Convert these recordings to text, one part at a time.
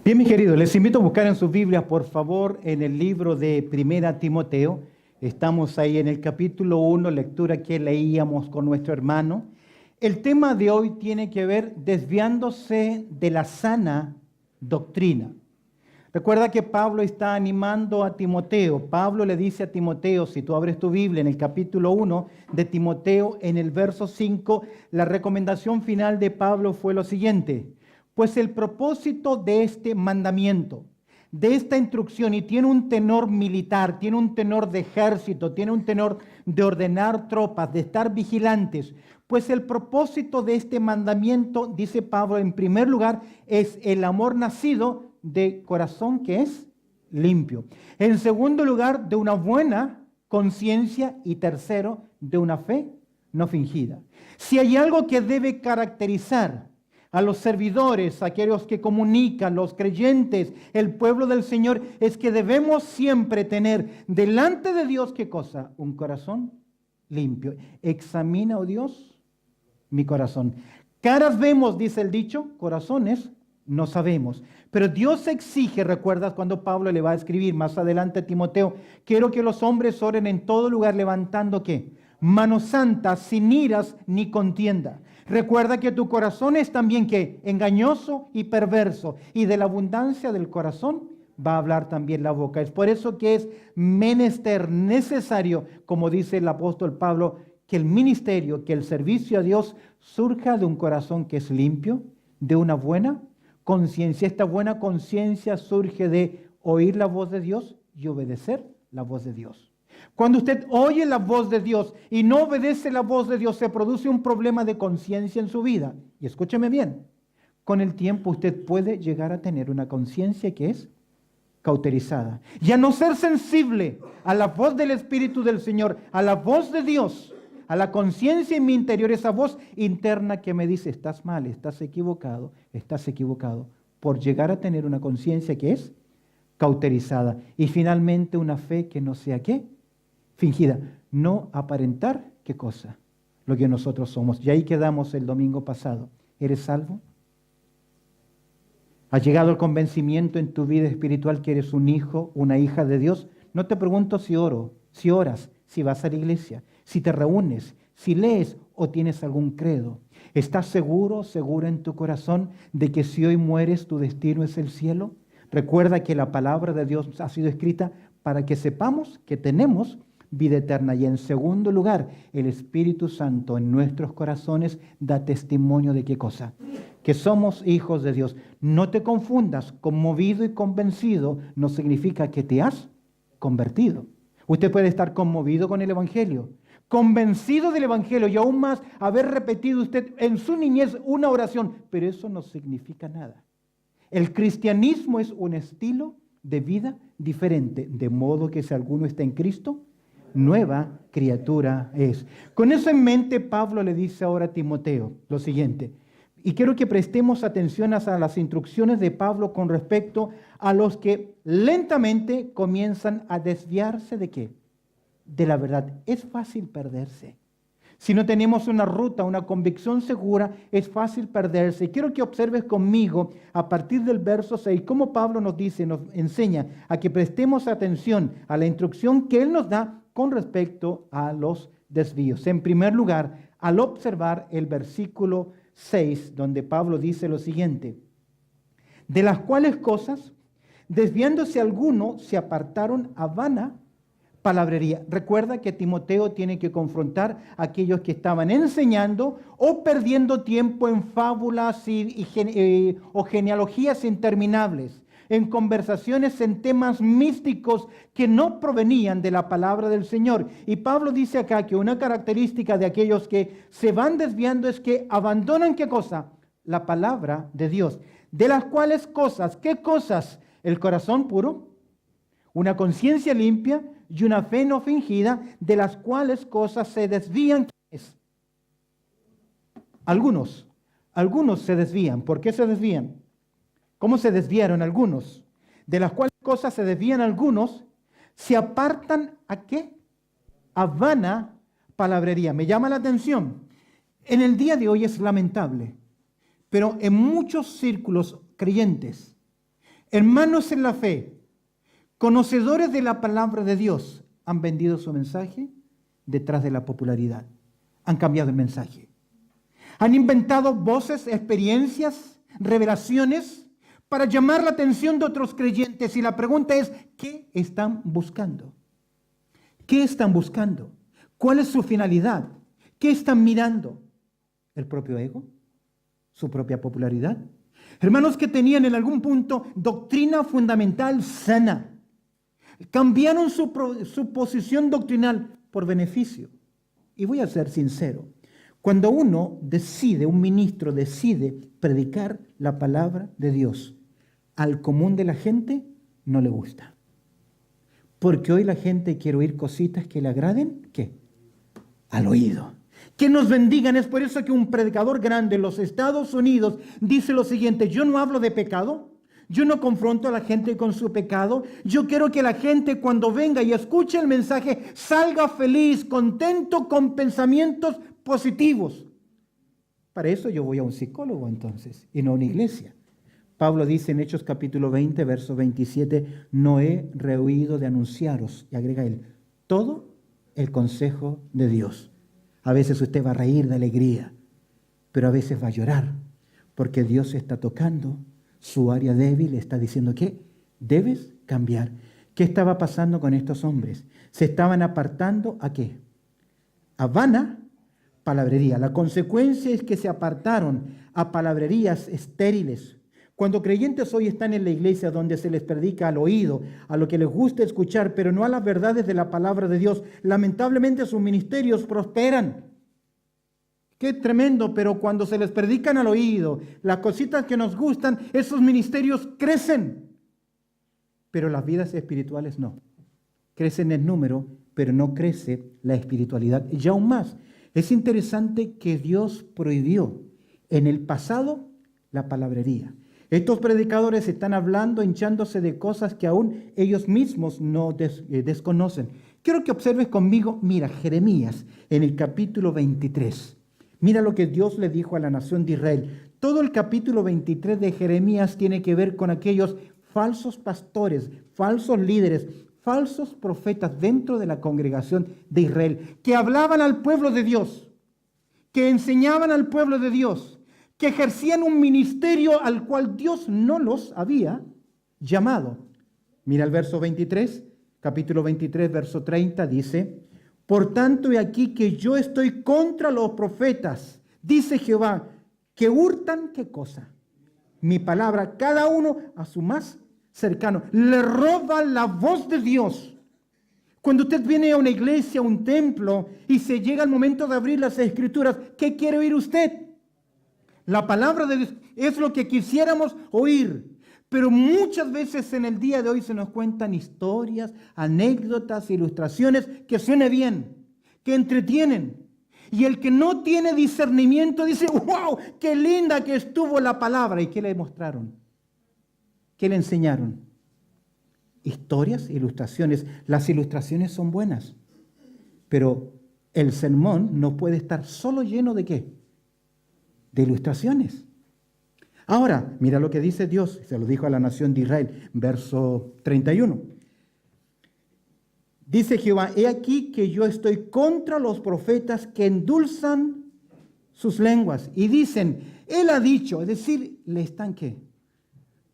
Bien, mis queridos, les invito a buscar en sus Biblias, por favor, en el libro de Primera Timoteo. Estamos ahí en el capítulo 1, lectura que leíamos con nuestro hermano. El tema de hoy tiene que ver desviándose de la sana doctrina. Recuerda que Pablo está animando a Timoteo. Pablo le dice a Timoteo, si tú abres tu Biblia en el capítulo 1 de Timoteo, en el verso 5, la recomendación final de Pablo fue lo siguiente: pues el propósito de este mandamiento, de esta instrucción, y tiene un tenor militar, tiene un tenor de ejército, tiene un tenor de ordenar tropas, de estar vigilantes, pues el propósito de este mandamiento, dice Pablo, en primer lugar, es el amor nacido de corazón que es limpio. En segundo lugar, de una buena conciencia, y tercero, de una fe no fingida. Si hay algo que debe caracterizar a los servidores, a aquellos que comunican, los creyentes, el pueblo del Señor, es que debemos siempre tener delante de Dios, ¿qué cosa? Un corazón limpio. Examina, oh Dios, mi corazón. Caras vemos, dice el dicho, corazones no sabemos. Pero Dios exige, recuerdas cuando Pablo le va a escribir más adelante a Timoteo, quiero que los hombres oren en todo lugar levantando ¿qué? Mano santa, sin iras ni contienda. Recuerda que tu corazón es también ¿qué? Engañoso y perverso. Y de la abundancia del corazón va a hablar también la boca. Es por eso que es menester, necesario, como dice el apóstol Pablo, que el ministerio, que el servicio a Dios surja de un corazón que es limpio, de una buena conciencia. Esta buena conciencia surge de oír la voz de Dios y obedecer la voz de Dios. Cuando usted oye la voz de Dios y no obedece la voz de Dios, se produce un problema de conciencia en su vida. Y escúcheme bien, con el tiempo usted puede llegar a tener una conciencia que es cauterizada. Y a no ser sensible a la voz del Espíritu del Señor, a la voz de Dios, a la conciencia en mi interior, esa voz interna que me dice, estás mal, estás equivocado, por llegar a tener una conciencia que es cauterizada. Y finalmente una fe que no sea ¿qué? Fingida. No aparentar ¿qué cosa? Lo que nosotros somos. Y ahí quedamos el domingo pasado. ¿Eres salvo? ¿Ha llegado el convencimiento en tu vida espiritual que eres un hijo, una hija de Dios? No te pregunto si oras, si vas a la iglesia, si te reúnes, si lees o tienes algún credo. ¿Estás seguro, segura en tu corazón de que si hoy mueres tu destino es el cielo? Recuerda que la palabra de Dios ha sido escrita para que sepamos que tenemos vida eterna. Y en segundo lugar, el Espíritu Santo en nuestros corazones da testimonio de ¿qué cosa? Que somos hijos de Dios. No te confundas, conmovido y convencido no significa que te has convertido. Usted puede estar conmovido con el Evangelio, convencido del Evangelio y aún más haber repetido usted en su niñez una oración, pero eso no significa nada. El cristianismo es un estilo de vida diferente, de modo que si alguno está en Cristo, nueva criatura es. Con eso en mente, Pablo le dice ahora a Timoteo lo siguiente, y quiero que prestemos atención a las instrucciones de Pablo con respecto a los que lentamente comienzan a desviarse ¿de qué? De la verdad. Es fácil perderse. Si no tenemos una ruta, una convicción segura, es fácil perderse. Quiero que observes conmigo a partir del verso 6, cómo Pablo nos dice, nos enseña a que prestemos atención a la instrucción que él nos da con respecto a los desvíos. En primer lugar, al observar el versículo 6, donde Pablo dice lo siguiente, de las cuales cosas, desviándose algunos, se apartaron a vana palabrería. Recuerda que Timoteo tiene que confrontar a aquellos que estaban enseñando o perdiendo tiempo en fábulas o genealogías interminables, en conversaciones en temas místicos que no provenían de la palabra del Señor. Y Pablo dice acá que una característica de aquellos que se van desviando es que abandonan ¿qué cosa? La palabra de Dios. De las cuales cosas, ¿qué cosas? El corazón puro, una conciencia limpia y una fe no fingida, de las cuales cosas se desvían. Algunos se desvían. ¿Por qué se desvían? ¿Cómo se desviaron algunos? De las cuales cosas se desvían algunos, se apartan ¿a qué? A vana palabrería. Me llama la atención. En el día de hoy es lamentable, pero en muchos círculos creyentes hermanos en la fe, conocedores de la palabra de Dios, han vendido su mensaje detrás de la popularidad. Han cambiado el mensaje. Han inventado voces, experiencias, revelaciones para llamar la atención de otros creyentes. Y la pregunta es, ¿qué están buscando? ¿Qué están buscando? ¿Cuál es su finalidad? ¿Qué están mirando? ¿El propio ego? ¿Su propia popularidad? Hermanos que tenían en algún punto doctrina fundamental sana, cambiaron su posición doctrinal por beneficio. Y voy a ser sincero, cuando un ministro decide predicar la palabra de Dios, al común de la gente no le gusta. Porque hoy la gente quiere oír cositas que le agraden, ¿qué? Al oído. Que nos bendigan. Es por eso que un predicador grande en los Estados Unidos dice lo siguiente: yo no hablo de pecado, yo no confronto a la gente con su pecado, yo quiero que la gente cuando venga y escuche el mensaje salga feliz, contento, con pensamientos positivos. Para eso yo voy a un psicólogo entonces, y no a una iglesia. Pablo dice en Hechos capítulo 20, verso 27, no he rehuido de anunciaros, y agrega él, todo el consejo de Dios. A veces usted va a reír de alegría, pero a veces va a llorar, porque Dios está tocando su área débil, está diciendo que debes cambiar. ¿Qué estaba pasando con estos hombres? Se estaban apartando ¿a qué? A vana palabrería. La consecuencia es que se apartaron a palabrerías estériles. Cuando creyentes hoy están en la iglesia donde se les predica al oído, a lo que les gusta escuchar, pero no a las verdades de la palabra de Dios, lamentablemente sus ministerios prosperan. Qué tremendo, pero cuando se les predican al oído, las cositas que nos gustan, esos ministerios crecen. Pero las vidas espirituales no. Crecen en número, pero no crece la espiritualidad. Y aún más, es interesante que Dios prohibió en el pasado la palabrería. Estos predicadores están hablando, hinchándose de cosas que aún ellos mismos no desconocen. Quiero que observes conmigo, mira, Jeremías en el capítulo 23. Mira lo que Dios le dijo a la nación de Israel. Todo el capítulo 23 de Jeremías tiene que ver con aquellos falsos pastores, falsos líderes, falsos profetas dentro de la congregación de Israel, que hablaban al pueblo de Dios, que enseñaban al pueblo de Dios, que ejercían un ministerio al cual Dios no los había llamado. Mira el verso 23, capítulo 23, verso 30, dice, por tanto, he aquí que yo estoy contra los profetas, dice Jehová, que hurtan, ¿qué cosa? Mi palabra, cada uno a su más cercano. Le roban la voz de Dios. Cuando usted viene a una iglesia, a un templo, y se llega el momento de abrir las escrituras, ¿qué quiere oír usted? La palabra de Dios es lo que quisiéramos oír. Pero muchas veces en el día de hoy se nos cuentan historias, anécdotas, ilustraciones que suene bien, que entretienen. Y el que no tiene discernimiento dice, wow, qué linda que estuvo la palabra. ¿Y qué le mostraron? ¿Qué le enseñaron? Historias, ilustraciones. Las ilustraciones son buenas, pero el sermón no puede estar solo lleno ¿de qué? De ilustraciones. Ahora, mira lo que dice Dios, se lo dijo a la nación de Israel, verso 31. Dice Jehová, he aquí que yo estoy contra los profetas que endulzan sus lenguas y dicen, él ha dicho, es decir, le están ¿qué?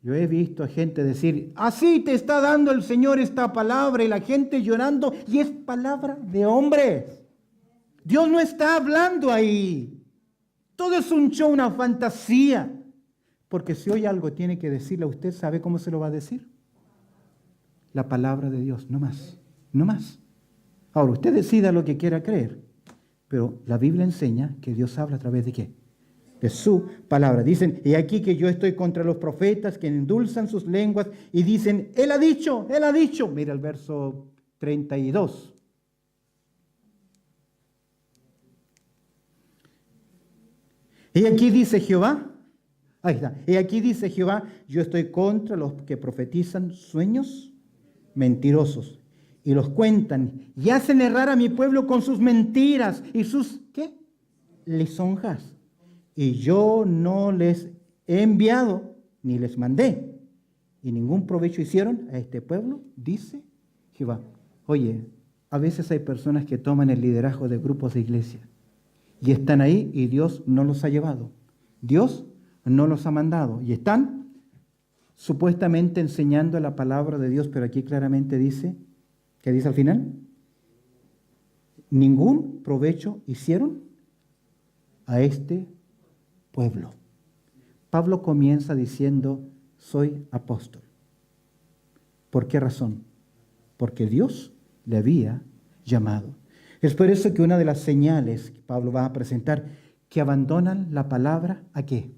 Yo he visto a gente decir, así te está dando el Señor esta palabra y la gente llorando y es palabra de hombres. Dios no está hablando ahí. Todo es un show, una fantasía. Porque si hoy algo tiene que decirle a usted, ¿sabe cómo se lo va a decir? La palabra de Dios, no más, no más. Ahora, usted decida lo que quiera creer, pero la Biblia enseña que Dios habla a través de ¿qué? De su palabra. Dicen, y aquí que yo estoy contra los profetas que endulzan sus lenguas y dicen, Él ha dicho, Él ha dicho. Mira el verso 32. Y aquí dice Jehová, ahí está, y aquí dice Jehová, yo estoy contra los que profetizan sueños mentirosos y los cuentan y hacen errar a mi pueblo con sus mentiras y sus, ¿qué? Lisonjas. Y yo no les he enviado ni les mandé. y ningún provecho hicieron a este pueblo, dice Jehová. Oye, a veces hay personas que toman el liderazgo de grupos de iglesia y están ahí y Dios no los ha llevado. Dios no los ha mandado y están supuestamente enseñando la palabra de Dios, pero aquí claramente dice, ¿qué dice al final? Ningún provecho hicieron a este pueblo. Pablo comienza diciendo, soy apóstol. ¿Por qué razón? Porque Dios le había llamado. Es por eso que una de las señales que Pablo va a presentar, que abandonan la palabra, ¿a qué?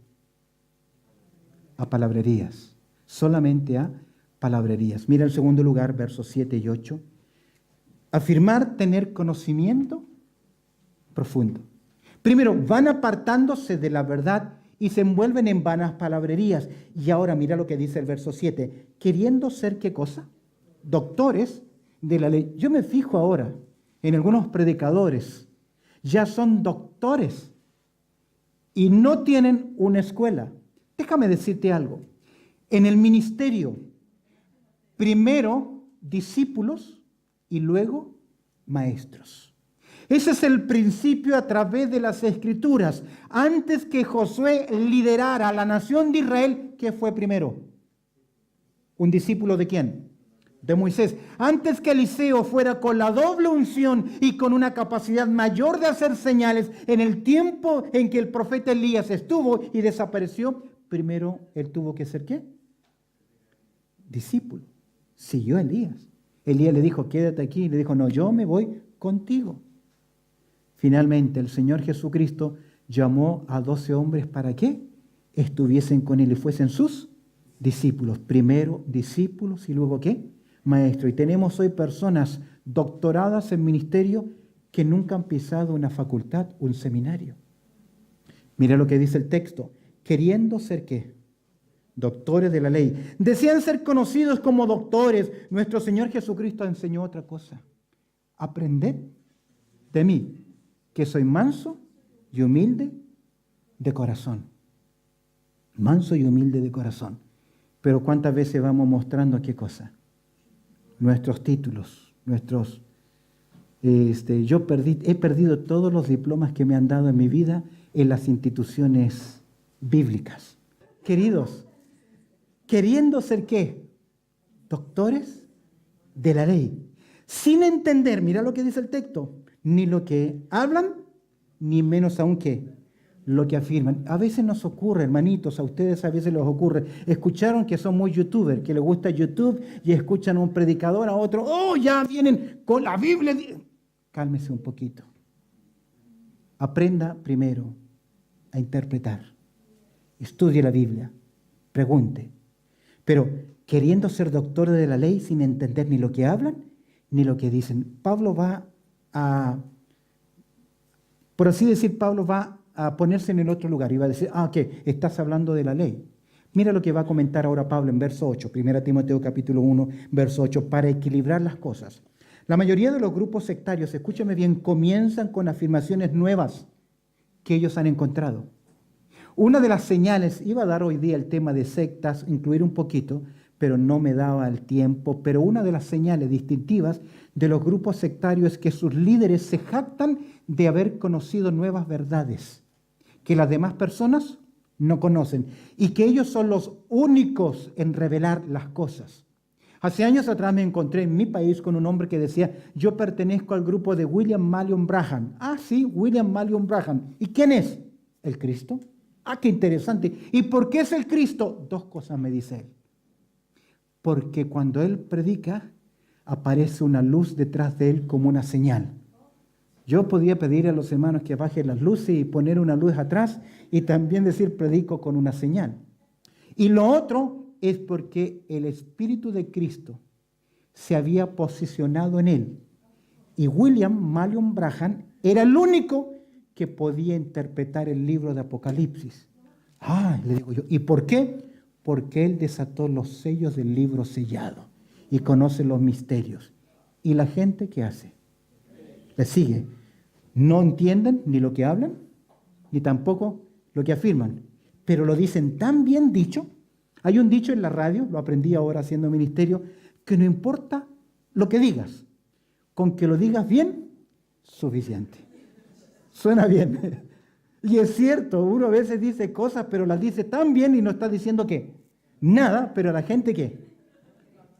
A palabrerías. Solamente a palabrerías. Mira en segundo lugar, versos 7 y 8. Afirmar tener conocimiento profundo. Primero, van apartándose de la verdad y se envuelven en vanas palabrerías. Y ahora mira lo que dice el verso 7. Queriendo ser, ¿qué cosa? Doctores de la ley. Yo me fijo ahora en algunos predicadores. Ya son doctores y no tienen una escuela. Déjame decirte algo. En el ministerio, primero discípulos y luego maestros. Ese es el principio a través de las Escrituras. Antes que Josué liderara a la nación de Israel, ¿qué fue primero? ¿Un discípulo de quién? De Moisés. Antes que Eliseo fuera con la doble unción y con una capacidad mayor de hacer señales, en el tiempo en que el profeta Elías estuvo y desapareció, primero él tuvo que ser ¿qué? Discípulo. Siguió a Elías. Elías le dijo, quédate aquí. Y le dijo, no, yo me voy contigo. Finalmente, el Señor Jesucristo llamó a 12 hombres para que estuviesen con Él y fuesen sus discípulos. Primero discípulos y luego ¿qué? Maestro. Y tenemos hoy personas doctoradas en ministerio que nunca han pisado una facultad, un seminario. Mira lo que dice el texto. Queriendo ser ¿qué? Doctores de la ley. Desean ser conocidos como doctores. Nuestro Señor Jesucristo enseñó otra cosa. Aprended de mí, que soy manso y humilde de corazón. Manso y humilde de corazón. Pero ¿cuántas veces vamos mostrando qué cosa? Nuestros títulos, he perdido todos los diplomas que me han dado en mi vida en las instituciones bíblicas. Queridos, queriendo ser ¿qué? Doctores de la ley. Sin entender, mira lo que dice el texto, ni lo que hablan, ni menos aún ¿qué? Lo que afirman. A veces nos ocurre, hermanitos, a ustedes a veces les ocurre. Escucharon que son muy youtubers, que les gusta YouTube y escuchan a un predicador, a otro, ¡oh, ya vienen con la Biblia! Cálmese un poquito. Aprenda primero a interpretar. Estudie la Biblia. Pregunte. Pero queriendo ser doctores de la ley sin entender ni lo que hablan ni lo que dicen. Pablo va a ponerse en el otro lugar y va a decir, ¿qué? Estás hablando de la ley. Mira lo que va a comentar ahora Pablo en verso 8, 1 Timoteo capítulo 1, verso 8, para equilibrar las cosas. La mayoría de los grupos sectarios, escúchame bien, comienzan con afirmaciones nuevas que ellos han encontrado. Una de las señales, iba a dar hoy día el tema de sectas, incluir un poquito, pero no me daba el tiempo, pero una de las señales distintivas de los grupos sectarios es que sus líderes se jactan de haber conocido nuevas verdades que las demás personas no conocen y que ellos son los únicos en revelar las cosas. Hace años atrás me encontré en mi país con un hombre que decía, yo pertenezco al grupo de William Marion Branham. Ah, sí, William Marion Branham. ¿Y quién es? ¿El Cristo? Ah, qué interesante. ¿Y por qué es el Cristo? Dos cosas me dice él. Porque cuando él predica, aparece una luz detrás de él como una señal. Yo podía pedir a los hermanos que bajen las luces y poner una luz atrás y también decir predico con una señal. Y lo otro es porque el Espíritu de Cristo se había posicionado en él. Y William Marion Branham era el único que podía interpretar el libro de Apocalipsis. Le digo yo, ¿y por qué? Porque él desató los sellos del libro sellado y conoce los misterios. ¿Y la gente qué hace? Le sigue. No entienden ni lo que hablan, ni tampoco lo que afirman, pero lo dicen tan bien dicho. Hay un dicho en la radio, lo aprendí ahora haciendo ministerio, que no importa lo que digas, con que lo digas bien, suficiente. Suena bien. Y es cierto, uno a veces dice cosas, pero las dice tan bien y no está diciendo qué. Nada, pero a la gente qué.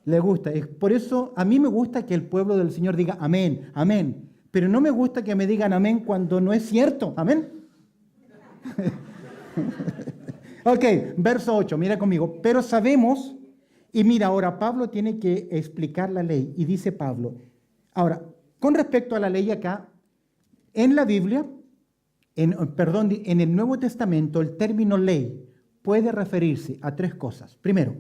Le gusta. Por eso a mí me gusta que el pueblo del Señor diga amén, amén. Pero no me gusta que me digan amén cuando no es cierto. Amén. Ok, verso 8, mira conmigo. Pero sabemos, y mira, ahora Pablo tiene que explicar la ley. Y dice Pablo, ahora, con respecto a la ley acá, en la Biblia, en el Nuevo Testamento, el término ley puede referirse a tres cosas. Primero,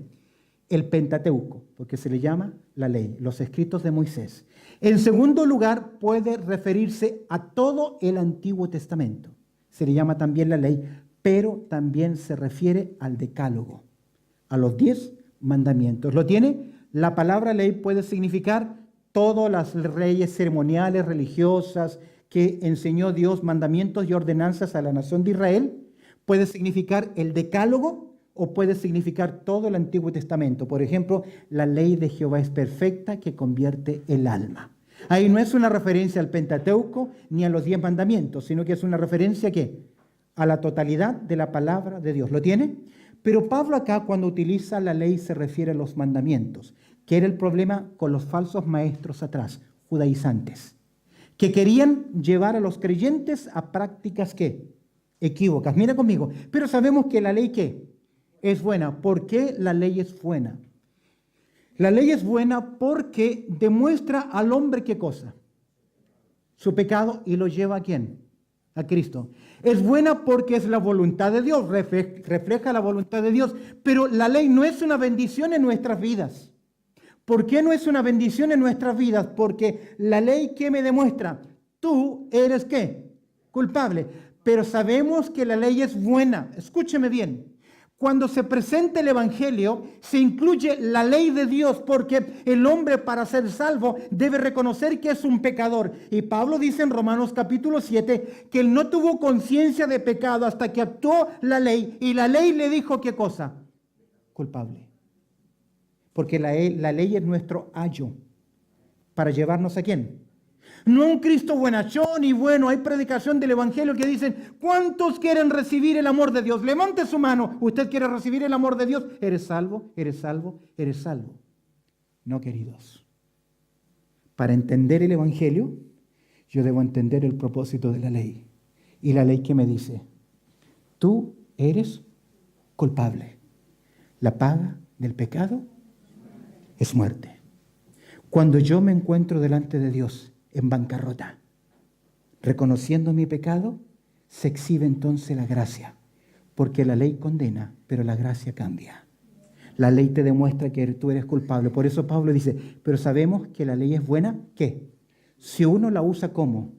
el Pentateuco, porque se le llama la ley, los escritos de Moisés. En segundo lugar, puede referirse a todo el Antiguo Testamento. Se le llama también la ley, pero también se refiere al Decálogo, a los 10 mandamientos. ¿Lo tiene? La palabra ley puede significar todas las leyes ceremoniales, religiosas, que enseñó Dios, mandamientos y ordenanzas a la nación de Israel. Puede significar el Decálogo o puede significar todo el Antiguo Testamento. Por ejemplo, la ley de Jehová es perfecta que convierte el alma. Ahí no es una referencia al Pentateuco ni a los 10 mandamientos, sino que es una referencia ¿qué? A la totalidad de la palabra de Dios. ¿Lo tiene? Pero Pablo acá cuando utiliza la ley se refiere a los mandamientos, que era el problema con los falsos maestros atrás, judaizantes, que querían llevar a los creyentes a prácticas ¿qué? Equívocas. Mira conmigo. Pero sabemos que la ley ¿qué? Es buena. ¿Por qué la ley es buena? La ley es buena porque demuestra al hombre ¿qué cosa? Su pecado y lo lleva ¿a quién? A Cristo. Es buena porque es la voluntad de Dios, refleja la voluntad de Dios, pero la ley no es una bendición en nuestras vidas. ¿Por qué no es una bendición en nuestras vidas? Porque la ley ¿qué me demuestra? Tú eres ¿qué? Culpable. Pero sabemos que la ley es buena. Escúcheme bien. Cuando se presenta el Evangelio, se incluye la ley de Dios porque el hombre para ser salvo debe reconocer que es un pecador. Y Pablo dice en Romanos capítulo 7 que él no tuvo conciencia de pecado hasta que actuó la ley. Y la ley le dijo ¿qué cosa? Culpable. Porque la ley es nuestro ayo para llevarnos ¿a quién? No a un Cristo buenachón y bueno, hay predicación del Evangelio que dicen, ¿cuántos quieren recibir el amor de Dios? Levante su mano, ¿usted quiere recibir el amor de Dios? ¿Eres salvo? ¿Eres salvo? ¿Eres salvo? No, queridos. Para entender el Evangelio, yo debo entender el propósito de la ley. Y la ley que me dice, tú eres culpable. La paga del pecado es muerte. Cuando yo me encuentro delante de Dios en bancarrota, reconociendo mi pecado, se exhibe entonces la gracia, porque la ley condena, pero la gracia cambia. La ley te demuestra que tú eres culpable. Por eso Pablo dice, pero sabemos que la ley es buena, ¿qué? Si uno la usa ¿cómo?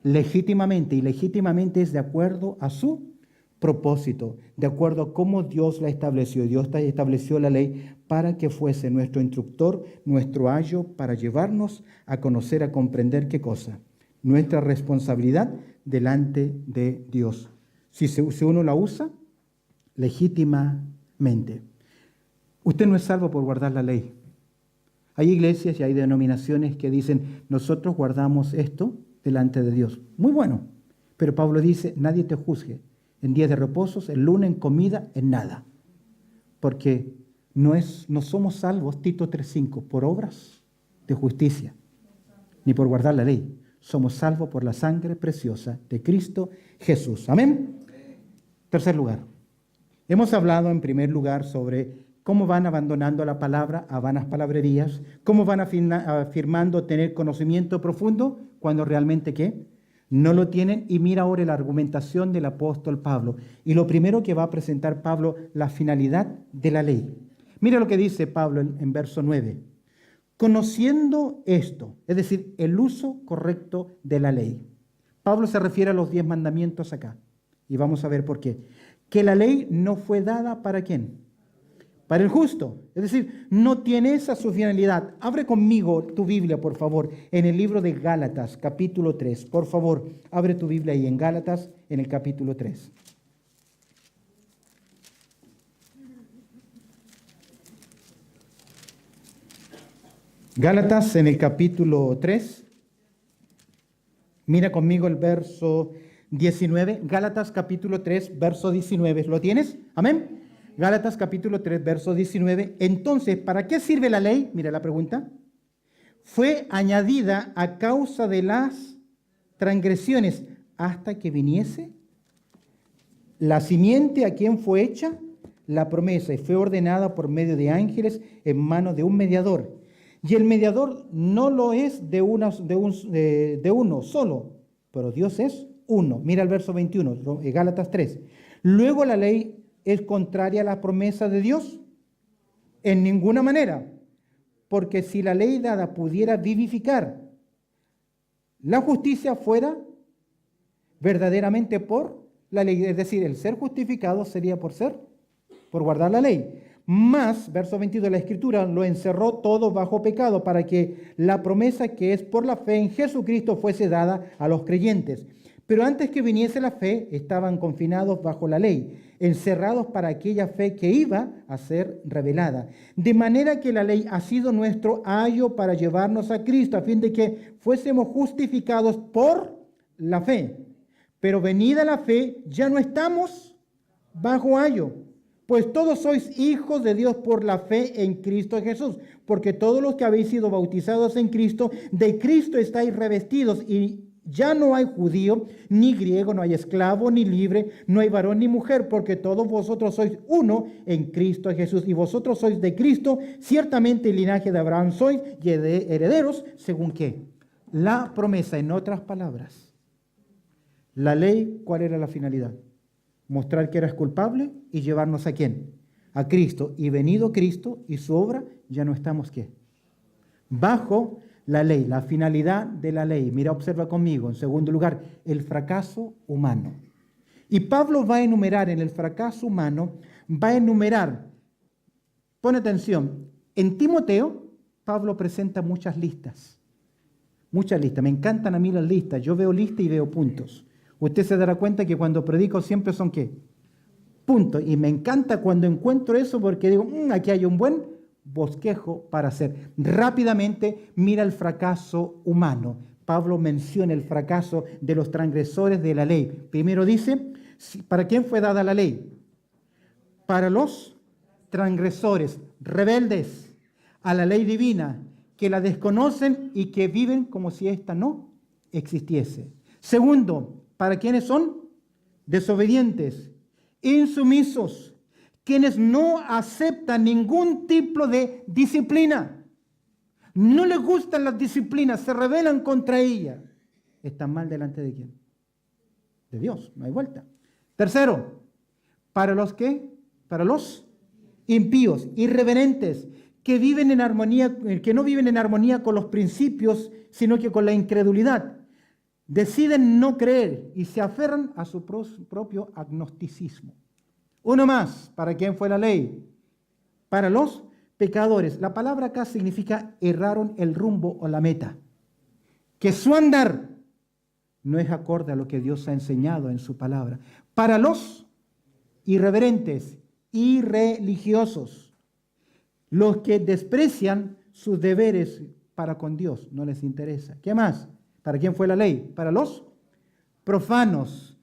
Legítimamente, y legítimamente es de acuerdo a su propósito, de acuerdo a cómo Dios la estableció. Dios estableció la ley para que fuese nuestro instructor, nuestro ayo, para llevarnos a conocer, a comprender ¿qué cosa? Nuestra responsabilidad delante de Dios. Si uno la usa legítimamente. Usted no es salvo por guardar la ley. Hay iglesias y hay denominaciones que dicen, nosotros guardamos esto delante de Dios. Muy bueno, pero Pablo dice, nadie te juzgue. En días de reposos, en lunes, en comida, en nada. Porque no somos salvos, Tito 3:5, por obras de justicia, ni por guardar la ley. Somos salvos por la sangre preciosa de Cristo Jesús. Amén. Tercer lugar. Hemos hablado en primer lugar sobre cómo van abandonando la palabra a vanas palabrerías, cómo van afirmando tener conocimiento profundo cuando realmente ¿qué? No lo tienen. Y mira ahora la argumentación del apóstol Pablo. Y lo primero que va a presentar Pablo, la finalidad de la ley. Mira lo que dice Pablo en verso 9. Conociendo esto, es decir, el uso correcto de la ley. Pablo se refiere a los 10 mandamientos acá. Y vamos a ver por qué. Que la ley no fue dada ¿para quién? Para el justo. Es decir, no tiene esa su finalidad. Abre conmigo tu Biblia, por favor, en el libro de Gálatas, capítulo 3. Por favor, abre tu Biblia ahí en Gálatas, en el capítulo 3. Gálatas en el capítulo 3. Mira conmigo el verso 19. Gálatas capítulo 3, verso 19. ¿Lo tienes? Amén. Gálatas capítulo 3, verso 19. Entonces, ¿para qué sirve la ley? Mira la pregunta. Fue añadida a causa de las transgresiones hasta que viniese la simiente a quien fue hecha la promesa y fue ordenada por medio de ángeles en manos de un mediador. Y el mediador no lo es de uno solo, pero Dios es uno. Mira el verso 21, Gálatas 3. Luego la ley es contraria a la promesa de Dios en ninguna manera, porque si la ley dada pudiera vivificar, la justicia fuera verdaderamente por la ley. Es decir, el ser justificado sería por guardar la ley. Más, verso 22, la Escritura lo encerró todo bajo pecado para que la promesa que es por la fe en Jesucristo fuese dada a los creyentes. Pero antes que viniese la fe, estaban confinados bajo la ley, encerrados para aquella fe que iba a ser revelada. De manera que la ley ha sido nuestro ayo para llevarnos a Cristo, a fin de que fuésemos justificados por la fe. Pero venida la fe, ya no estamos bajo ayo. Pues todos sois hijos de Dios por la fe en Cristo Jesús, porque todos los que habéis sido bautizados en Cristo, de Cristo estáis revestidos, y ya no hay judío, ni griego, no hay esclavo, ni libre, no hay varón ni mujer, porque todos vosotros sois uno en Cristo Jesús, y vosotros sois de Cristo, ciertamente el linaje de Abraham sois, y herederos, ¿según qué? La promesa, en otras palabras. La ley, ¿cuál era la finalidad? Mostrar que eras culpable y llevarnos ¿a quién? A Cristo. Y venido Cristo y su obra, ya no estamos ¿qué? Bajo la ley, la finalidad de la ley. Mira, observa conmigo. En segundo lugar, el fracaso humano. Y Pablo va a enumerar en el fracaso humano, pon atención, en Timoteo, Pablo presenta muchas listas. Muchas listas. Me encantan a mí las listas. Yo veo listas y veo puntos. Usted se dará cuenta que cuando predico siempre son ¿qué? Puntos. Y me encanta cuando encuentro eso porque digo, aquí hay un buen bosquejo para hacer. Rápidamente mira el fracaso humano. Pablo menciona el fracaso de los transgresores de la ley. Primero dice, ¿para quién fue dada la ley? Para los transgresores, rebeldes a la ley divina, que la desconocen y que viven como si ésta no existiese. Segundo, ¿para quiénes son? Desobedientes, insumisos, quienes no aceptan ningún tipo de disciplina. No les gustan las disciplinas, se rebelan contra ellas. ¿Están mal delante de quién? De Dios, no hay vuelta. Tercero, ¿para los qué? Para los impíos, irreverentes, que viven en armonía, que no viven en armonía con los principios, sino que con la incredulidad. Deciden no creer y se aferran a su propio agnosticismo. Uno más, ¿para quién fue la ley? Para los pecadores. La palabra acá significa erraron el rumbo o la meta. Que su andar no es acorde a lo que Dios ha enseñado en su palabra. Para los irreverentes, irreligiosos, los que desprecian sus deberes para con Dios, no les interesa. ¿Qué más? ¿Para quién fue la ley? Para los profanos,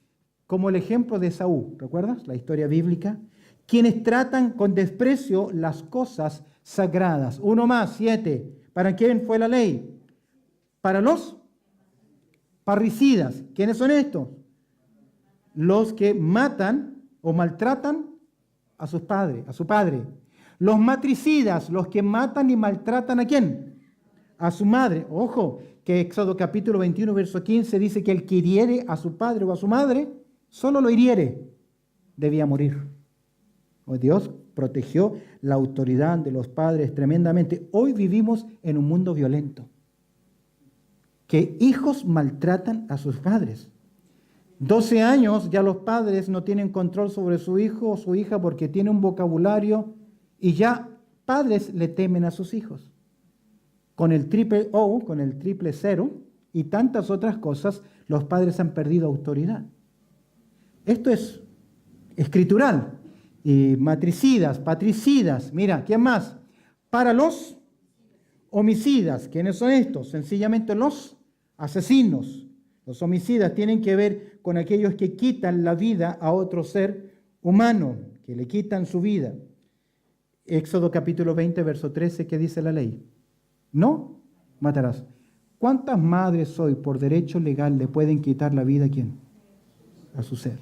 como el ejemplo de Esaú, ¿recuerdas la historia bíblica? Quienes tratan con desprecio las cosas sagradas. Uno más, 7. ¿Para quién fue la ley? Para los parricidas. ¿Quiénes son estos? Los que matan o maltratan a sus padres, a su padre. Los matricidas, los que matan y maltratan ¿a quién? A su madre. Ojo, que Éxodo capítulo 21, verso 15 dice que el que hiriere a su padre o a su madre, solo lo hiriere, debía morir. O Dios protegió la autoridad de los padres tremendamente. Hoy vivimos en un mundo violento, que hijos maltratan a sus padres. 12 años ya los padres no tienen control sobre su hijo o su hija porque tiene un vocabulario y ya padres le temen a sus hijos. Con el triple O, con el triple cero y tantas otras cosas, los padres han perdido autoridad. Esto es escritural. Y matricidas, patricidas, mira, ¿quién más? Para los Homicidas, ¿quiénes son estos? Sencillamente los asesinos. Los homicidas tienen que ver con aquellos que quitan la vida a otro ser humano, que le quitan su vida. Éxodo capítulo 20, verso 13, ¿qué dice la ley? No matarás. ¿Cuántas madres hoy por derecho legal le pueden quitar la vida a quién? A su ser,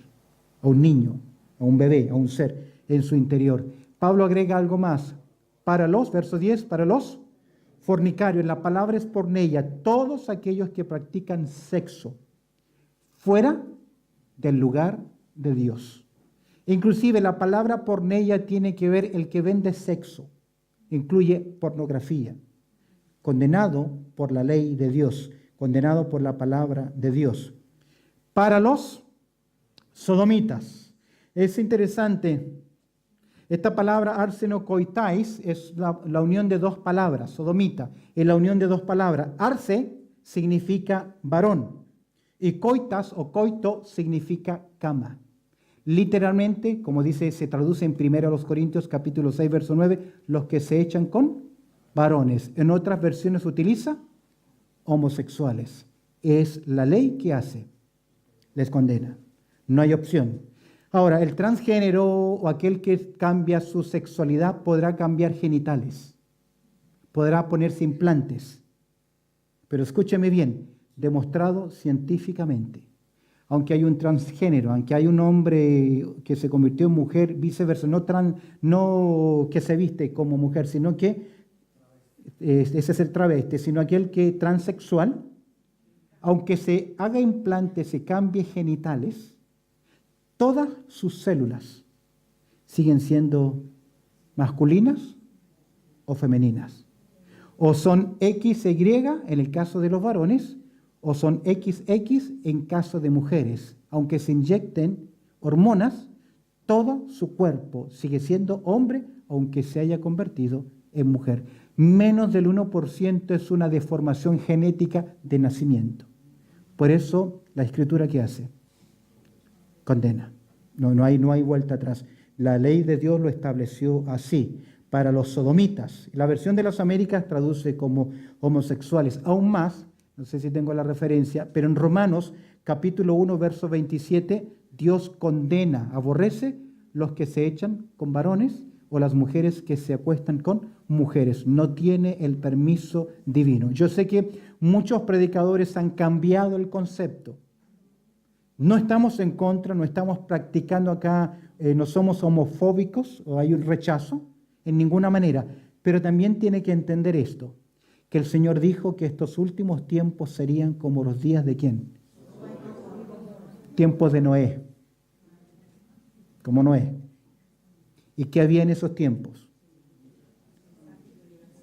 a un niño, a un bebé, a un ser en su interior. Pablo agrega algo más. Para los, verso 10, para los fornicarios, la palabra es porneia, todos aquellos que practican sexo fuera del lugar de Dios. Inclusive la palabra porneia tiene que ver el que vende sexo, incluye pornografía, condenado por la ley de Dios, condenado por la palabra de Dios. Para los sodomitas, es interesante, esta palabra arsenokoitais es la unión de dos palabras, sodomita, es la unión de dos palabras. Arse significa varón y koitas o koito significa cama. Literalmente, como dice, se traduce en 1 Corintios capítulo 6, verso 9, los que se echan con varones. En otras versiones utiliza homosexuales. Es la ley que hace, les condena. No hay opción. Ahora, el transgénero o aquel que cambia su sexualidad podrá cambiar genitales, podrá ponerse implantes. Pero escúcheme bien, demostrado científicamente. Aunque hay un transgénero, aunque hay un hombre que se convirtió en mujer, viceversa, no que se viste como mujer, sino que, ese es el travesti, sino aquel que es transexual, aunque se haga implantes, se cambie genitales, todas sus células siguen siendo masculinas o femeninas. O son XY en el caso de los varones, o son XX en caso de mujeres. Aunque se inyecten hormonas, todo su cuerpo sigue siendo hombre, aunque se haya convertido en mujer. Menos del 1% es una deformación genética de nacimiento. Por eso, la Escritura, ¿qué hace? Condena. No hay vuelta atrás. La ley de Dios lo estableció así. Para los sodomitas, la versión de las Américas traduce como homosexuales. Aún más, no sé si tengo la referencia, pero en Romanos capítulo 1, verso 27, Dios condena, aborrece los que se echan con varones o las mujeres que se acuestan con mujeres. No tiene el permiso divino. Yo sé que muchos predicadores han cambiado el concepto. No estamos en contra, no estamos practicando acá, no somos homofóbicos o hay un rechazo, en ninguna manera. Pero también tiene que entender esto, que el Señor dijo que estos últimos tiempos serían como los días de ¿quién? Tiempos de Noé, como Noé. ¿Y qué había en esos tiempos?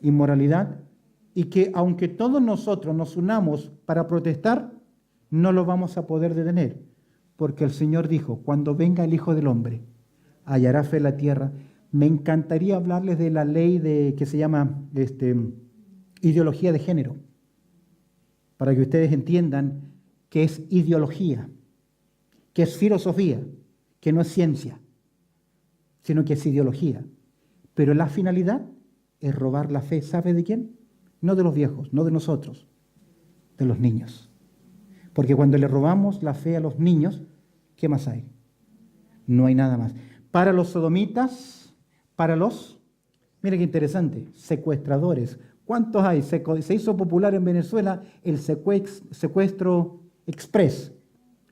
Inmoralidad, y que aunque todos nosotros nos unamos para protestar, no lo vamos a poder detener, porque el Señor dijo, cuando venga el Hijo del Hombre, hallará fe en la tierra. Me encantaría hablarles de la ley que se llama ideología de género, para que ustedes entiendan qué es ideología, qué es filosofía, que no es ciencia, sino que es ideología. Pero la finalidad es robar la fe, ¿sabe de quién? No de los viejos, no de nosotros, de los niños. Porque cuando le robamos la fe a los niños, ¿qué más hay? No hay nada más. Para los sodomitas, mire qué interesante, secuestradores. ¿Cuántos hay? Se hizo popular en Venezuela el secuestro express.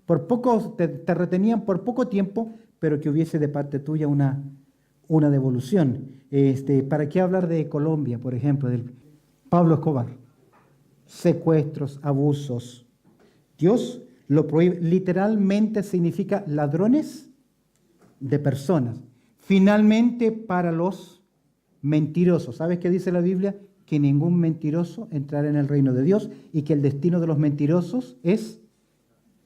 Por poco te retenían por poco tiempo, pero que hubiese de parte tuya una devolución. ¿Para qué hablar de Colombia, por ejemplo, del Pablo Escobar? Secuestros, abusos. Dios lo prohíbe. Literalmente significa ladrones de personas. Finalmente, para los mentirosos. ¿Sabes qué dice la Biblia? Que ningún mentiroso entrará en el reino de Dios y que el destino de los mentirosos es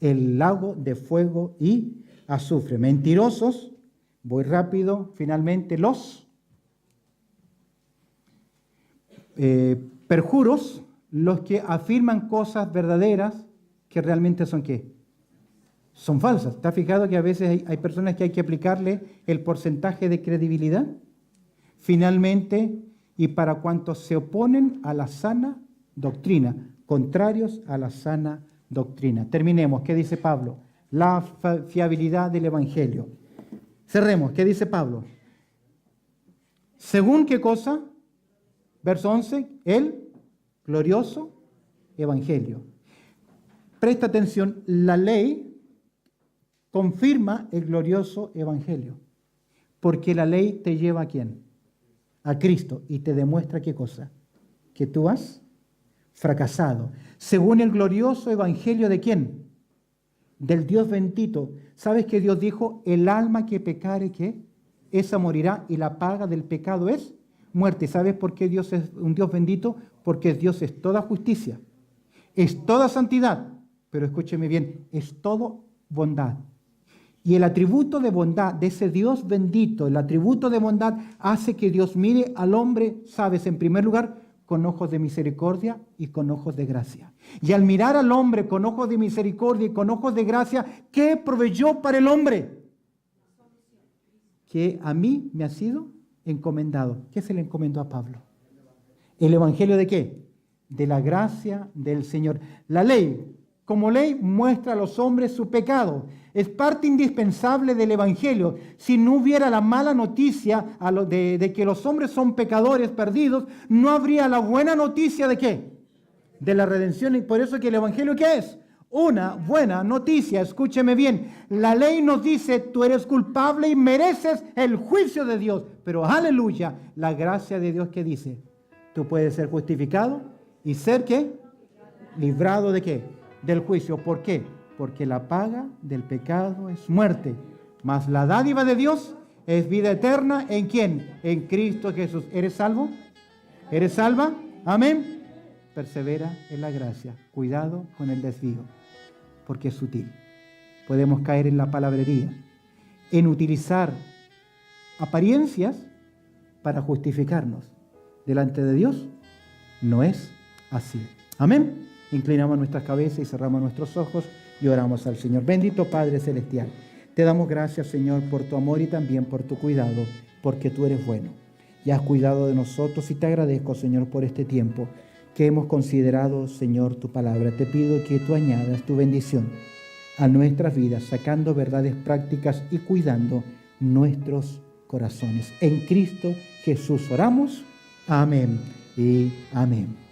el lago de fuego y azufre. Mentirosos, voy rápido, finalmente los perjuros, los que afirman cosas verdaderas que realmente son ¿qué? Son falsas. ¿Te has fijado que a veces hay personas que hay que aplicarle el porcentaje de credibilidad? Finalmente, y para cuantos se oponen a la sana doctrina, contrarios a la sana doctrina. Terminemos. ¿Qué dice Pablo? La fiabilidad del Evangelio. Cerremos. ¿Qué dice Pablo? ¿Según qué cosa? Verso 11. El glorioso Evangelio. Presta atención. La ley confirma el glorioso Evangelio. Porque la ley te lleva ¿a quién? A Cristo. Y te demuestra ¿qué cosa? Que tú has fracasado. Según el glorioso Evangelio ¿de quién? Del Dios bendito. ¿Sabes que Dios dijo? El alma que pecare, ¿qué? Esa morirá, y la paga del pecado es muerte. ¿Sabes por qué Dios es un Dios bendito? Porque Dios es toda justicia, es toda santidad, pero escúcheme bien, es todo bondad. Y el atributo de bondad de ese Dios bendito, el atributo de bondad hace que Dios mire al hombre, ¿sabes? En primer lugar, con ojos de misericordia y con ojos de gracia. Y al mirar al hombre con ojos de misericordia y con ojos de gracia, ¿qué proveyó para el hombre? Que a mí me ha sido encomendado. ¿Qué se le encomendó a Pablo? ¿El evangelio de qué? De la gracia del Señor. La ley, como ley, muestra a los hombres su pecado. Es parte indispensable del evangelio. Si no hubiera la mala noticia de que los hombres son pecadores perdidos, no habría la buena noticia de qué? De la redención. Y por eso que el evangelio, ¿qué es? Una buena noticia. Escúcheme bien. La ley nos dice, tú eres culpable y mereces el juicio de Dios. Pero aleluya, la gracia de Dios, ¿qué dice? Tú puedes ser justificado y ser ¿qué? Librado de qué? Del juicio. ¿Por qué? Porque la paga del pecado es muerte, mas la dádiva de Dios es vida eterna. ¿En quién? En Cristo Jesús. ¿Eres salvo? ¿Eres salva? Amén. Persevera en la gracia. Cuidado con el desvío, porque es sutil. Podemos caer en la palabrería, en utilizar apariencias para justificarnos. Delante de Dios no es así. Amén. Inclinamos nuestras cabezas y cerramos nuestros ojos y oramos al Señor. Bendito Padre Celestial, te damos gracias, Señor, por tu amor y también por tu cuidado, porque tú eres bueno y has cuidado de nosotros, y te agradezco, Señor, por este tiempo que hemos considerado, Señor, tu palabra. Te pido que tú añadas tu bendición a nuestras vidas, sacando verdades prácticas y cuidando nuestros corazones. En Cristo Jesús oramos. Amén y amén.